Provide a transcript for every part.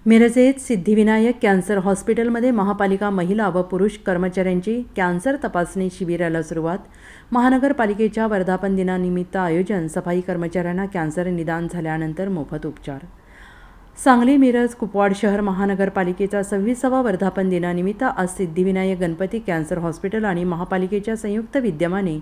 मिरजेत Siddhivinayak cancer हॉस्पिटलमध्ये महापालिका महिला व पुरुष कर्मचाऱ्यांची कॅन्सर तपासणी शिबिराला सुरुवात. महानगरपालिकेच्या वर्धापन दिनानिमित्त आयोजन. सफाई कर्मचाऱ्यांना कॅन्सर निदान झाल्यानंतर मोफत उपचार. सांगली, मिरज, कुपवाड शहर महानगरपालिकेचा 26वा वर्धापन दिनानिमित्त आज सिद्धिविनायक गणपती कॅन्सर हॉस्पिटल आणि महापालिकेच्या संयुक्त विद्यमाने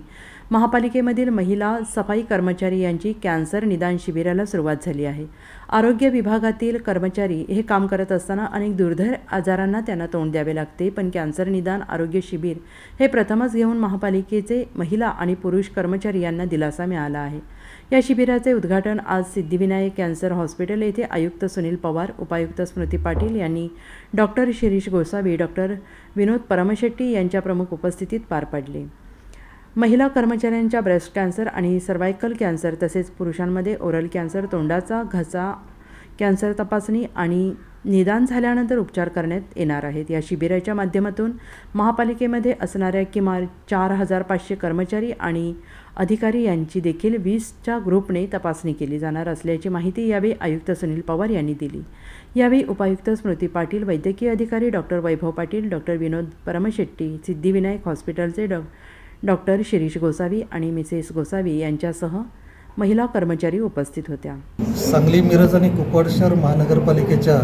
महापालिकेमधील महिला सफाई कर्मचारी यांची कॅन्सर निदान शिबिराला सुरुवात झाली आहे. आरोग्य विभागातील कर्मचारी हे काम करत असताना अनेक दुर्धर आजारांना त्यांना तोंड द्यावे लागते, पण कॅन्सर निदान आरोग्य शिबिर हे प्रथमच घेऊन महापालिकेचे महिला आणि पुरुष कर्मचारी यांना दिलासा मिळाला आहे. या शिबिराचे उद्घाटन आज सिद्धिविनायक कॅन्सर हॉस्पिटल येथे आयुक्त सुनील पवार, उपायुक्त स्मृती पाटील यांनी डॉक्टर शिरीष गोसावी, डॉक्टर विनोद परमशेट्टी यांच्या प्रमुख उपस्थितीत पार पडले. महिला कर्मचाऱ्यांच्या ब्रेस्ट कॅन्सर आणि सर्वायकल कॅन्सर तसेच पुरुषांमध्ये ओरल कॅन्सर, तोंडाचा घसा कॅन्सर तपासणी आणि निदान झाल्यानंतर उपचार करण्यात येणार आहेत. या शिबिराच्या माध्यमातून महापालिकेमध्ये असणाऱ्या किमान 4500 कर्मचारी आणि अधिकारी यांची देखील 20च्या ग्रुपने तपासणी केली जाणार असल्याची माहिती यावेळी आयुक्त सुनील पवार यांनी दिली. यावेळी उपायुक्त स्मृती पाटील, वैद्यकीय अधिकारी डॉक्टर वैभव पाटील, डॉक्टर विनोद परमशेट्टी, सिद्धिविनायक हॉस्पिटलचे डॉक्टर शिरीष गोसावी आणि मिसेस गोसावी यांच्यासह महिला कर्मचारी उपस्थित होत्या. सांगली, मिरज आणि कुपवाड शहर महानगरपालिकेच्या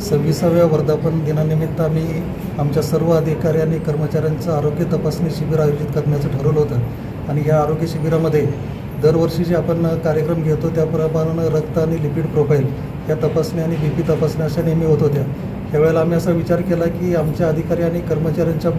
26व्या वर्धापन दिनानिमित्त आम्ही आमच्या सर्व अधिकारी आणि कर्मचाऱ्यांचं आरोग्य तपासणी शिबिर आयोजित करण्याचं ठरवलं होतं. आणि या आरोग्य शिबिरामध्ये दरवर्षी जे आपण कार्यक्रम घेतो त्याप्रमाणे रक्त आणि लिपिड प्रोफाईल या तपासणी आणि BP तपासणी अशा नेहमी होत होत्या. यावेळेला आम्ही असा विचार केला की आमच्या अधिकारी आणि कर्मचाऱ्यांच्या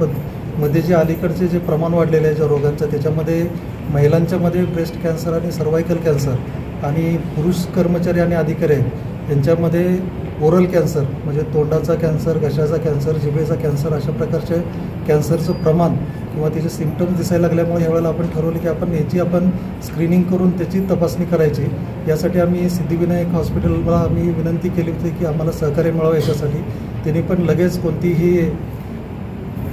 मध्ये जे अलीकडचे जे प्रमाण वाढलेले आहे ज्या रोगांचं, त्याच्यामध्ये महिलांच्यामध्ये ब्रेस्ट कॅन्सर आणि सर्वायकल कॅन्सर आणि पुरुष कर्मचारी आणि अधिकारी आहेत यांच्यामध्ये ओरल कॅन्सर म्हणजे तोंडाचा कॅन्सर, घशाचा कॅन्सर, जिभेचा कॅन्सर अशा प्रकारचे कॅन्सरचं प्रमाण किंवा त्याचे सिम्पटम्स दिसायला लागल्यामुळे यावेळेला आपण ठरवलं की याची आपण स्क्रीनिंग करून त्याची तपासणी करायची. यासाठी आम्ही सिद्धिविनायक हॉस्पिटलला आम्ही विनंती केली होती की आम्हाला सहकार्य मिळावं याच्यासाठी. त्यांनी पण लगेच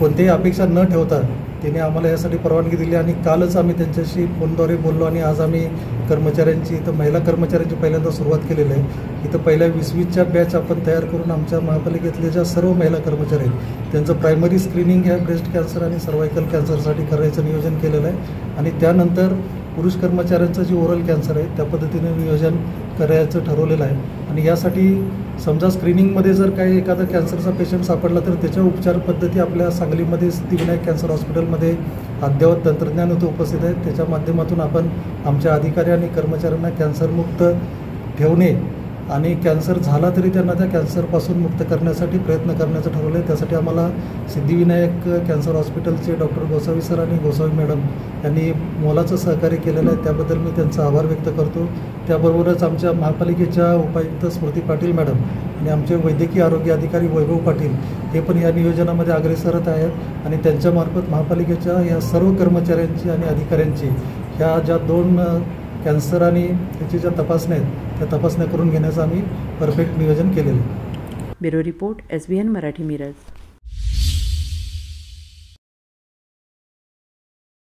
कोणतीही अपेक्षा न ठेवता त्यांनी आम्हाला यासाठी परवानगी दिली आणि कालच आम्ही त्यांच्याशी फोनद्वारे बोललो आणि आज आम्ही कर्मचाऱ्यांची इथं महिला कर्मचाऱ्यांची पहिल्यांदा सुरुवात केलेली आहे. इथं पहिल्या 20-20च्या बॅच आपण तयार करून आमच्या महापालिकेतल्या ज्या सर्व महिला कर्मचारी आहेत त्यांचं प्रायमरी स्क्रीनिंग ह्या ब्रेस्ट कॅन्सर आणि सर्वायकल कॅन्सरसाठी करायचं नियोजन केलेलं आहे. आणि त्यानंतर पुरुष कर्मचाऱ्यांचं जे ओरल कॅन्सर आहे त्या पद्धतीने नियोजन करायचं ठरवलेलं आहे. आणि यासाठी समजा स्क्रीनिंगमध्ये जर काही एखादा कॅन्सरचा पेशंट सापडला तर त्याच्या उपचार पद्धती आपल्या सांगलीमध्ये सिद्धिविनायक कॅन्सर हॉस्पिटलमध्ये अद्ययावत तंत्रज्ञान होतं उपस्थित आहे. त्याच्या माध्यमातून आपण आमच्या अधिकारी आणि कर्मचाऱ्यांना कॅन्सरमुक्त ठेवणे आणि कॅन्सर झाला तरी त्यांना त्या कॅन्सरपासून मुक्त करण्यासाठी प्रयत्न करण्याचं ठरवलं आहे. त्यासाठी आम्हाला सिद्धिविनायक कॅन्सर हॉस्पिटलचे डॉक्टर गोसावी सर आणि गोसावी मॅडम यांनी मोलाचं सहकार्य केलेलं आहे. त्याबद्दल मी त्यांचा आभार व्यक्त करतो. त्याबरोबरच आमच्या महापालिकेच्या उपायुक्त स्मृती पाटील मॅडम आणि आमचे वैद्यकीय आरोग्य अधिकारी वैभव पाटील हे पण या नियोजनामध्ये अग्रेसरत आहेत. आणि त्यांच्यामार्फत महापालिकेच्या या सर्व कर्मचाऱ्यांची आणि अधिकाऱ्यांची ह्या ज्या 2 कॅन्सर आणि त्याची ज्या तपासण्या आहेत त्या तपासण्या करून घेण्याचं आम्ही परफेक्ट नियोजन केलेलं आहे. Bureau report, SBN Marathi, Miraj.